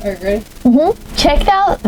Alright, ready? Check out.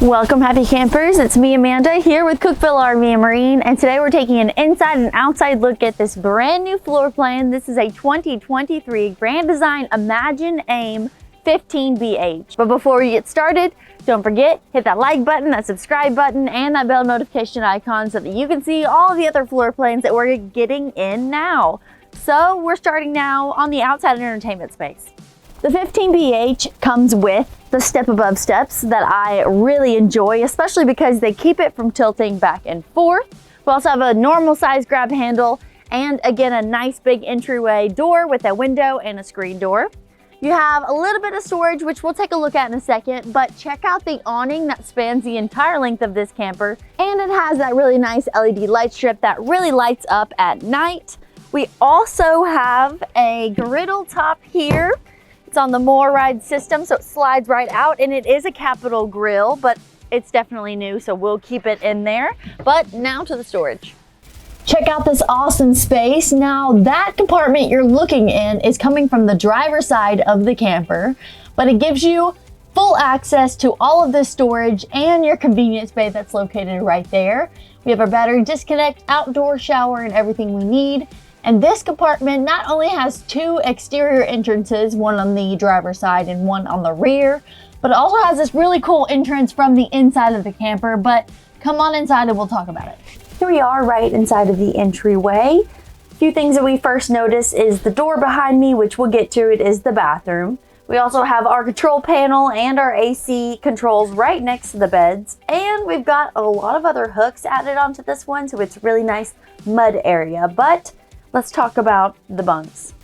Welcome, happy campers. It's me, Amanda, here with Cookeville RV and Marine, and today we're taking an inside and outside look at this brand new floor plan. This is a 2023 Grand Design Imagine AIM 15BH. But before we get started, don't forget, hit that like button, that subscribe button, and that bell notification icon so that you can see all of the other floor plans that we're getting in now. So we're starting now on the outside entertainment space. The 15BH comes with the step above steps that I really enjoy, especially because they keep it from tilting back and forth. We also have a normal size grab handle and again, a nice big entryway door with a window and a screen door. You have a little bit of storage, which we'll take a look at in a second, but check out the awning that spans the entire length of this camper. And it has that really nice LED light strip that really lights up at night. We also have a griddle top here. It's on the MORryde system, so it slides right out, and it is a capital grill, but it's definitely new, so we'll keep it in there. But now to the storage. Check out this awesome space. Now that compartment you're looking in is coming from the driver's side of the camper, but it gives you full access to all of this storage and your convenience bay that's located right there. We have our battery disconnect, outdoor shower, and everything we need. And this compartment not only has two exterior entrances, one on the driver's side and one on the rear, but it also has this really cool entrance from the inside of the camper. But come on inside and we'll talk about it. Here we are right inside of the entryway. A few things that we first notice is the door behind me, which we'll get to. It is the bathroom. We also have our control panel and our AC controls right next to the beds. And we've got a lot of other hooks added onto this one, so it's a really nice mud area. But let's talk about the bunks.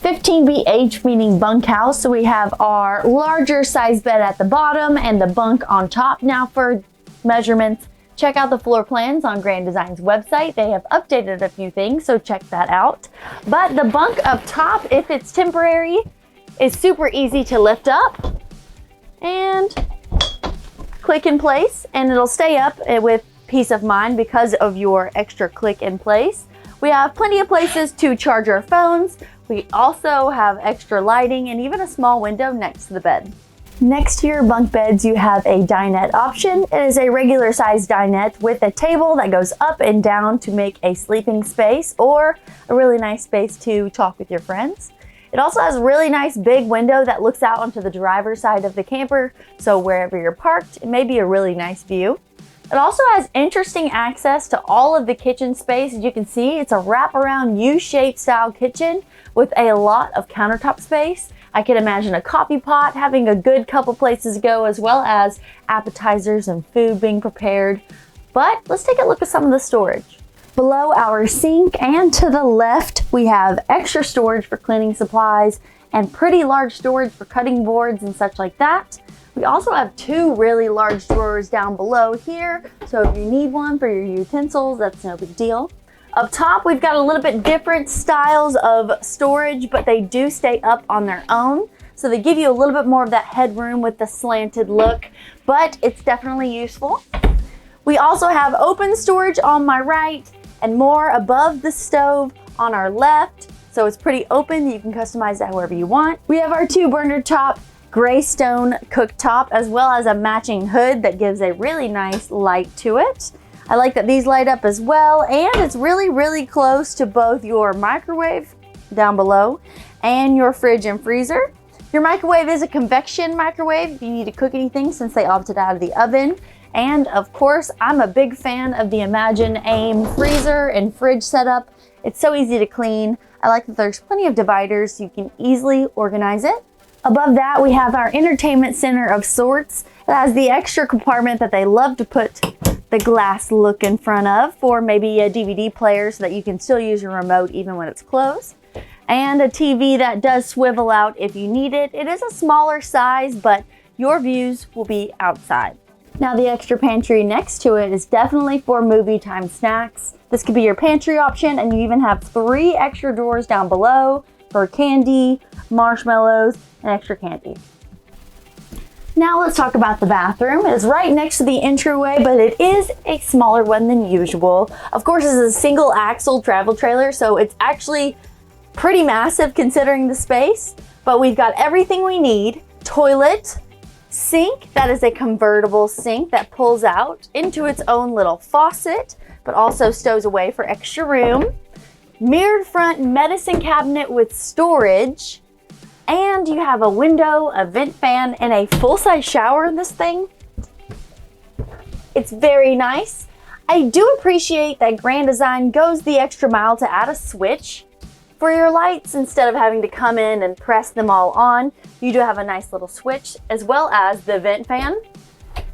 15BH meaning bunkhouse, so we have our larger size bed at the bottom and the bunk on top. Now for measurements, check out the floor plans on Grand Design's website. They have updated a few things, so check that out. But the bunk up top, if it's temporary, is super easy to lift up and click in place, and it'll stay up with peace of mind because of your extra click in place. We have plenty of places to charge our phones. We also have extra lighting and even a small window next to the bed. Next to your bunk beds, you have a dinette option. It is a regular size dinette with a table that goes up and down to make a sleeping space or a really nice space to talk with your friends. It also has a really nice big window that looks out onto the driver's side of the camper, so wherever you're parked, it may be a really nice view. It also has interesting access to all of the kitchen space. As you can see, it's a wraparound U-shaped style kitchen with a lot of countertop space. I can imagine a coffee pot having a good couple places to go, as well as appetizers and food being prepared. But let's take a look at some of the storage. Below our sink and to the left, we have extra storage for cleaning supplies and pretty large storage for cutting boards and such like that. We also have two really large drawers down below here, so if you need one for your utensils, that's no big deal. Up top, we've got a little bit different styles of storage, but they do stay up on their own. So they give you a little bit more of that headroom with the slanted look, but it's definitely useful. We also have open storage on my right and more above the stove on our left. So it's pretty open. You can customize that however you want. We have our two burner top gray stone cooktop, as well as a matching hood that gives a really nice light to it. I like that these light up as well, and it's really close to both your microwave down below and your fridge and freezer. Your microwave is a convection microwave if you need to cook anything, since they opted out of the oven. And of course, I'm a big fan of the Imagine AIM freezer and fridge setup. It's so easy to clean. I like that there's plenty of dividers so you can easily organize it. Above that, we have our entertainment center of sorts. It has the extra compartment that they love to put the glass look in front of for maybe a DVD player so that you can still use your remote even when it's closed. And a TV that does swivel out if you need it. It is a smaller size, but your views will be outside. Now the extra pantry next to it is definitely for movie time snacks. This could be your pantry option, and you even have 3 extra drawers down below for candy, marshmallows, and extra candy. Now let's talk about the bathroom. It is right next to the entryway, but it is a smaller one than usual. Of course, this is a single axle travel trailer, so it's actually Pretty massive considering the space, but we've got everything we need. Toilet, sink, that is a convertible sink that pulls out into its own little faucet, but also stows away for extra room. Mirrored front medicine cabinet with storage, and you have a window, a vent fan, and a full-size shower in this thing. It's very nice. I do appreciate that Grand Design goes the extra mile to add a switch for your lights instead of having to come in and press them all on. You do have a nice little switch, as well as the vent fan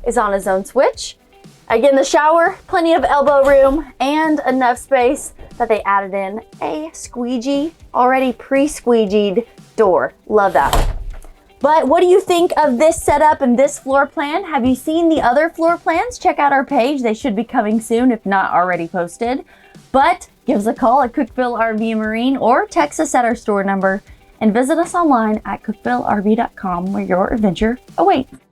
is on its own switch. Again, the shower, plenty of elbow room and enough space that they added in a squeegee, already pre-squeegeed door. Love that. But what do you think of this setup and this floor plan? Have you seen the other floor plans? Check out our page. They should be coming soon, if not already posted. But give us a call at Cookeville RV and Marine or text us at our store number and visit us online at cookvillerv.com where your adventure awaits.